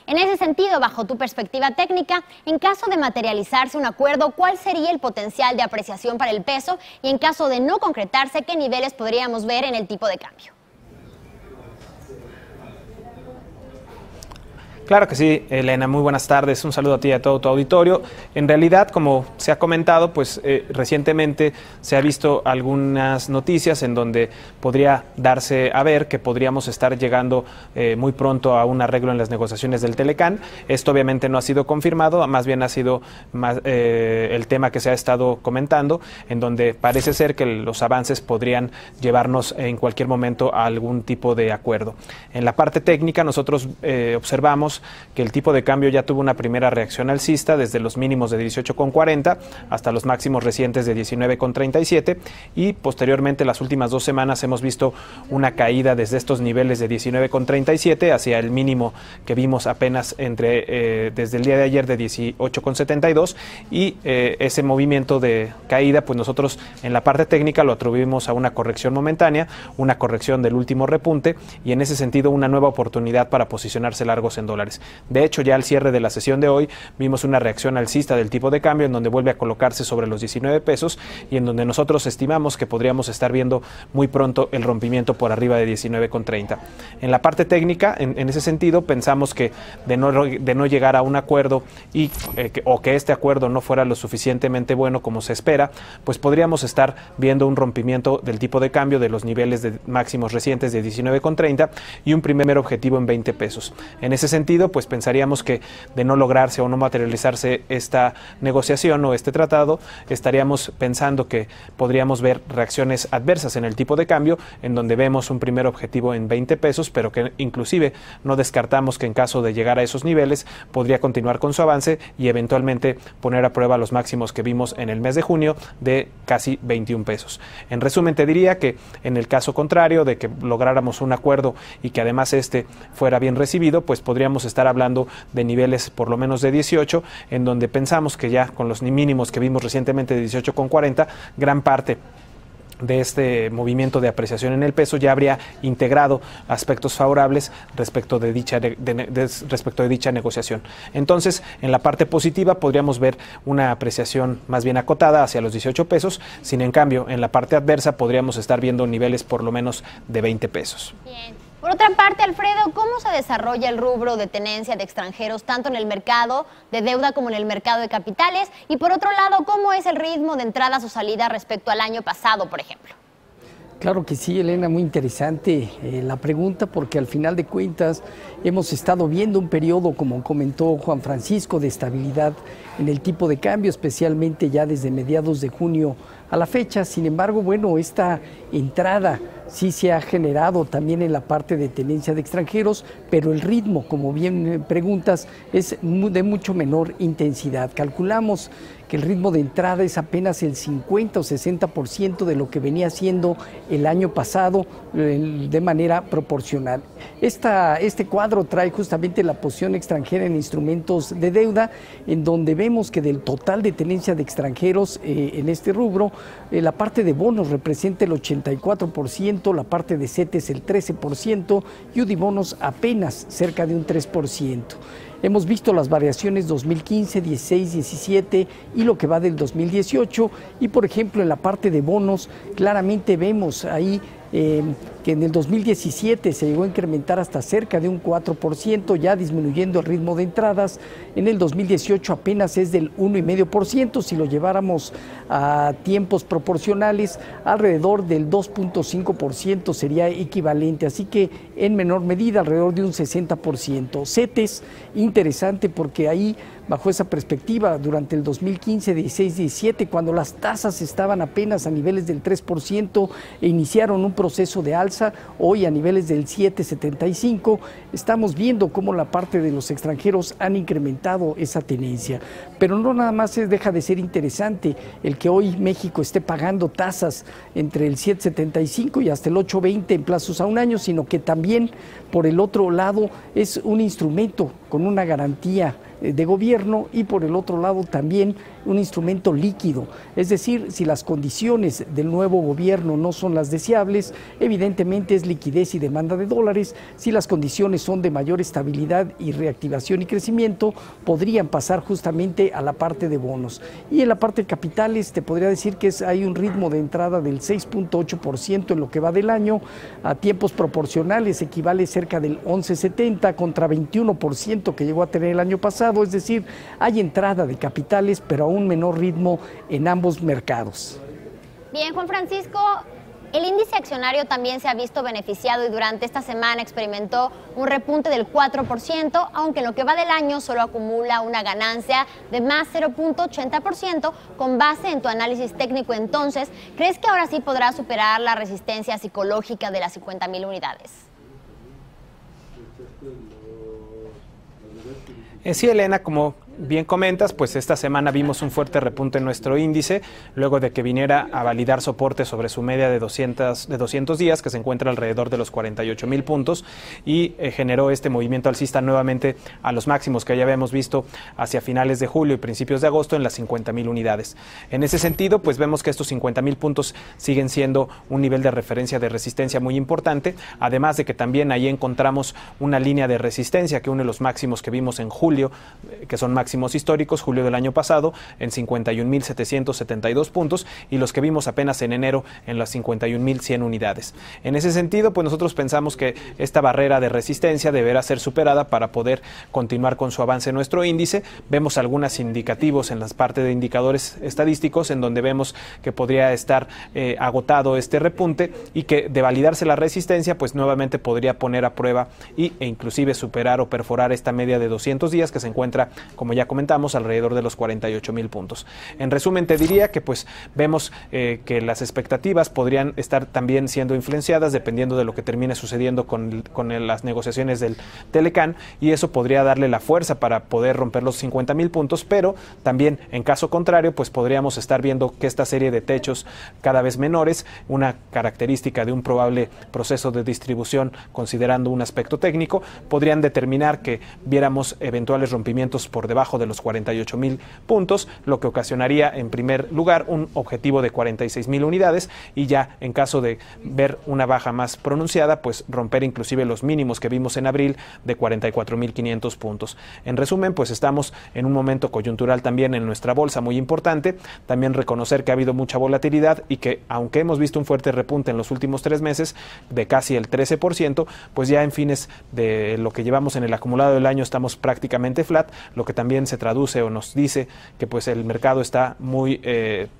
En ese sentido, bajo tu perspectiva técnica, en caso de materializarse un acuerdo, ¿cuál sería el potencial de apreciación para el peso? Y en caso de no concretarse, ¿qué niveles podríamos ver en el tipo de cambio? Claro que sí, Elena, muy buenas tardes, un saludo a ti y a todo tu auditorio. En realidad, como se ha comentado, pues recientemente se ha visto algunas noticias en donde podría darse a ver que podríamos estar llegando muy pronto a un arreglo en las negociaciones del Telecán. Esto obviamente no ha sido confirmado, más bien ha sido el tema que se ha estado comentando, en donde parece ser que los avances podrían llevarnos en cualquier momento a algún tipo de acuerdo. En la parte técnica nosotros observamos que el tipo de cambio ya tuvo una primera reacción alcista desde los mínimos de 18,40 hasta los máximos recientes de 19,37 y posteriormente las últimas 2 semanas hemos visto una caída desde estos niveles de 19,37 hacia el mínimo que vimos apenas desde el día de ayer de 18,72 y ese movimiento de caída pues nosotros en la parte técnica lo atribuimos a una corrección momentánea, una corrección del último repunte y en ese sentido una nueva oportunidad para posicionarse largos en dólares. De hecho, ya al cierre de la sesión de hoy vimos una reacción alcista del tipo de cambio en donde vuelve a colocarse sobre los 19 pesos y en donde nosotros estimamos que podríamos estar viendo muy pronto el rompimiento por arriba de 19,30. En la parte técnica, en ese sentido, pensamos que de no llegar a un acuerdo o que este acuerdo no fuera lo suficientemente bueno como se espera, pues podríamos estar viendo un rompimiento del tipo de cambio de los niveles de máximos recientes de 19,30 y un primer objetivo en 20 pesos. En ese sentido, pues pensaríamos que de no lograrse o no materializarse esta negociación o este tratado, estaríamos pensando que podríamos ver reacciones adversas en el tipo de cambio, en donde vemos un primer objetivo en 20 pesos, pero que inclusive no descartamos que en caso de llegar a esos niveles podría continuar con su avance y eventualmente poner a prueba los máximos que vimos en el mes de junio de casi 21 pesos. En resumen, te diría que en el caso contrario de que lográramos un acuerdo y que además este fuera bien recibido, pues podríamos estar hablando de niveles por lo menos de 18, en donde pensamos que ya con los mínimos que vimos recientemente de 18,40, gran parte de este movimiento de apreciación en el peso ya habría integrado aspectos favorables respecto de dicha negociación. Entonces, en la parte positiva podríamos ver una apreciación más bien acotada hacia los 18 pesos, sin en cambio, en la parte adversa podríamos estar viendo niveles por lo menos de 20 pesos. Bien. Por otra parte, Alfredo, ¿cómo se desarrolla el rubro de tenencia de extranjeros tanto en el mercado de deuda como en el mercado de capitales? Y por otro lado, ¿cómo es el ritmo de entradas o salidas respecto al año pasado, por ejemplo? Claro que sí, Elena, muy interesante la pregunta porque al final de cuentas hemos estado viendo un periodo, como comentó Juan Francisco, de estabilidad en el tipo de cambio, especialmente ya desde mediados de junio a la fecha. Sin embargo, bueno, esta entrada sí se ha generado también en la parte de tenencia de extranjeros, pero el ritmo, como bien preguntas, es de mucho menor intensidad. Calculamos que el ritmo de entrada es apenas el 50 o 60% de lo que venía siendo el año pasado de manera proporcional. Este cuadro trae justamente la posición extranjera en instrumentos de deuda, en donde vemos que del total de tenencia de extranjeros en este rubro, la parte de bonos representa el 84%, la parte de CETES el 13% y UDIBonos apenas cerca de un 3%. Hemos visto las variaciones 2015, 16, 17 y lo que va del 2018 y por ejemplo en la parte de bonos claramente vemos ahí que en el 2017 se llegó a incrementar hasta cerca de un 4%, ya disminuyendo el ritmo de entradas. En el 2018 apenas es del 1,5%, si lo lleváramos a tiempos proporcionales, alrededor del 2,5% sería equivalente, así que en menor medida alrededor de un 60%. CETES, interesante porque ahí bajo esa perspectiva, durante el 2015, 16, 17, cuando las tasas estaban apenas a niveles del 3% e iniciaron un proceso de alza, hoy a niveles del 7,75, estamos viendo cómo la parte de los extranjeros han incrementado esa tenencia. Pero no nada más deja de ser interesante el que hoy México esté pagando tasas entre el 7,75 y hasta el 8,20 en plazos a un año, sino que también, por el otro lado, es un instrumento con una garantía de gobierno y por el otro lado también un instrumento líquido, es decir, si las condiciones del nuevo gobierno no son las deseables, evidentemente es liquidez y demanda de dólares. Si las condiciones son de mayor estabilidad y reactivación y crecimiento, podrían pasar justamente a la parte de bonos. Y en la parte de capitales te podría decir que hay un ritmo de entrada del 6.8% en lo que va del año, a tiempos proporcionales equivale cerca del 11.70 contra 21% que llegó a tener el año pasado, es decir, hay entrada de capitales pero a un menor ritmo en ambos mercados. Bien, Juan Francisco, el índice accionario también se ha visto beneficiado y durante esta semana experimentó un repunte del 4%, aunque en lo que va del año solo acumula una ganancia de más 0.80%. Con base en tu análisis técnico, entonces, ¿crees que ahora sí podrá superar la resistencia psicológica de las 50,000 unidades? Sí, Elena, como bien comentas, pues esta semana vimos un fuerte repunte en nuestro índice, luego de que viniera a validar soporte sobre su media de 200 días, que se encuentra alrededor de los 48,000 puntos, y generó este movimiento alcista nuevamente a los máximos que ya habíamos visto hacia finales de julio y principios de agosto en las 50,000 unidades. En ese sentido, pues vemos que estos 50,000 puntos siguen siendo un nivel de referencia de resistencia muy importante, además de que también ahí encontramos una línea de resistencia que une los máximos que vimos en julio, que son máximos históricos, julio del año pasado, en 51,772 puntos, y los que vimos apenas en enero en las 51,100 unidades. En ese sentido, pues nosotros pensamos que esta barrera de resistencia deberá ser superada para poder continuar con su avance en nuestro índice. Vemos algunos indicativos en las partes de indicadores estadísticos en donde vemos que podría estar agotado este repunte y que de validarse la resistencia, pues nuevamente podría poner a prueba e inclusive superar o perforar esta media de 200 días que se encuentra, como ya comentamos, alrededor de los 48,000 puntos. En resumen, te diría que pues vemos que las expectativas podrían estar también siendo influenciadas dependiendo de lo que termine sucediendo con las negociaciones del Telecán, y eso podría darle la fuerza para poder romper los 50,000 puntos, pero también en caso contrario, pues podríamos estar viendo que esta serie de techos cada vez menores, una característica de un probable proceso de distribución considerando un aspecto técnico, podrían determinar que viéramos eventuales rompimientos por debajo de los 48,000 puntos, lo que ocasionaría en primer lugar un objetivo de 46,000 unidades, y ya en caso de ver una baja más pronunciada, pues romper inclusive los mínimos que vimos en abril de 44,500 puntos. En resumen, pues estamos en un momento coyuntural también en nuestra bolsa muy importante, también reconocer que ha habido mucha volatilidad y que aunque hemos visto un fuerte repunte en los últimos 3 meses de casi el 13%, pues ya en fines de lo que llevamos en el acumulado del año estamos prácticamente flat, lo que también se traduce o nos dice que pues el mercado está muy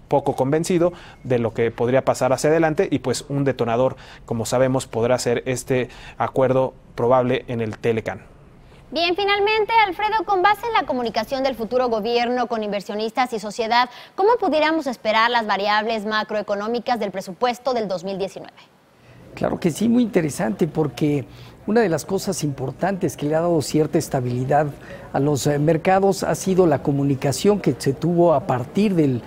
poco convencido de lo que podría pasar hacia adelante, y pues un detonador, como sabemos, podrá ser este acuerdo probable en el Telecán. Bien, finalmente, Alfredo, con base en la comunicación del futuro gobierno con inversionistas y sociedad, ¿cómo pudiéramos esperar las variables macroeconómicas del presupuesto del 2019? Claro que sí, muy interesante, porque una de las cosas importantes que le ha dado cierta estabilidad a los mercados ha sido la comunicación que se tuvo a partir del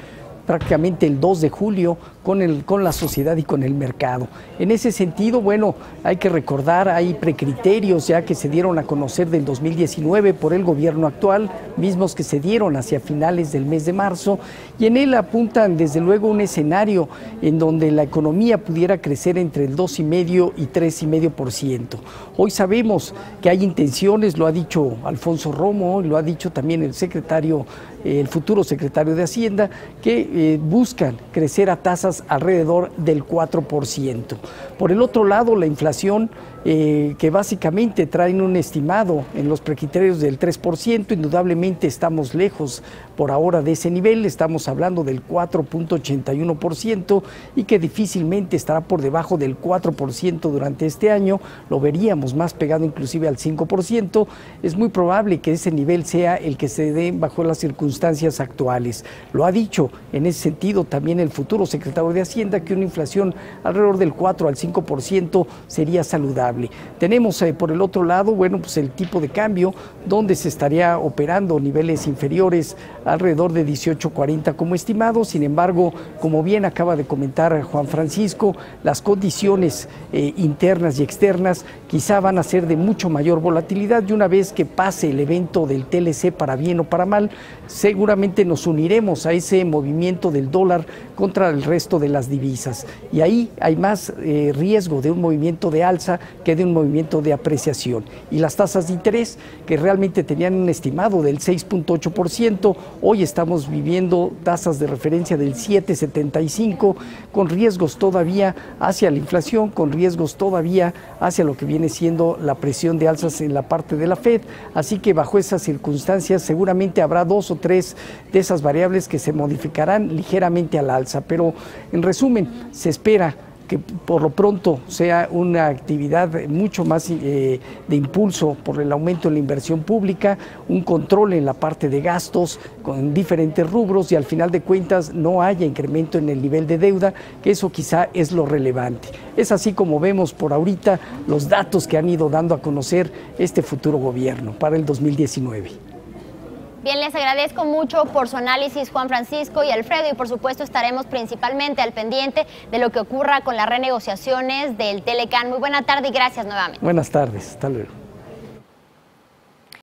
prácticamente el 2 de julio con la sociedad y con el mercado. En ese sentido, bueno, hay que recordar, hay precriterios ya que se dieron a conocer del 2019 por el gobierno actual, mismos que se dieron hacia finales del mes de marzo, y en él apuntan desde luego un escenario en donde la economía pudiera crecer entre el 2,5% y 3,5%. Hoy sabemos que hay intenciones, lo ha dicho Alfonso Romo, lo ha dicho también el futuro secretario de Hacienda, que buscan crecer a tasas alrededor del 4%. Por el otro lado, la inflación, que básicamente traen un estimado en los precriterios del 3%, indudablemente estamos lejos por ahora de ese nivel, estamos hablando del 4.81% y que difícilmente estará por debajo del 4% durante este año, lo veríamos más pegado inclusive al 5%, es muy probable que ese nivel sea el que se dé bajo las circunstancias actuales. Lo ha dicho en ese sentido también el futuro secretario de Hacienda, que una inflación alrededor del 4 al 5% sería saludable. Tenemos por el otro lado, bueno, pues el tipo de cambio, donde se estaría operando niveles inferiores alrededor de 18.40 como estimado. Sin embargo, como bien acaba de comentar Juan Francisco, las condiciones internas y externas quizá van a ser de mucho mayor volatilidad, y una vez que pase el evento del TLC para bien o para mal, seguramente nos uniremos a ese movimiento del dólar contra el resto de las divisas, y ahí hay más riesgo de un movimiento de alza que de un movimiento de apreciación. Y las tasas de interés, que realmente tenían un estimado del 6.8%, hoy estamos viviendo tasas de referencia del 7.75%, con riesgos todavía hacia la inflación, con riesgos todavía hacia lo que viene siendo la presión de alzas en la parte de la Fed. Así que bajo esas circunstancias seguramente habrá 2 o 3 de esas variables que se modificarán ligeramente al alza, pero en resumen se espera que por lo pronto sea una actividad mucho más de impulso por el aumento en la inversión pública, un control en la parte de gastos con diferentes rubros, y al final de cuentas no haya incremento en el nivel de deuda, que eso quizá es lo relevante. Es así como vemos por ahorita los datos que han ido dando a conocer este futuro gobierno para el 2019. Bien, les agradezco mucho por su análisis, Juan Francisco y Alfredo, y por supuesto estaremos principalmente al pendiente de lo que ocurra con las renegociaciones del Telecán. Muy buena tarde y gracias nuevamente. Buenas tardes, hasta luego.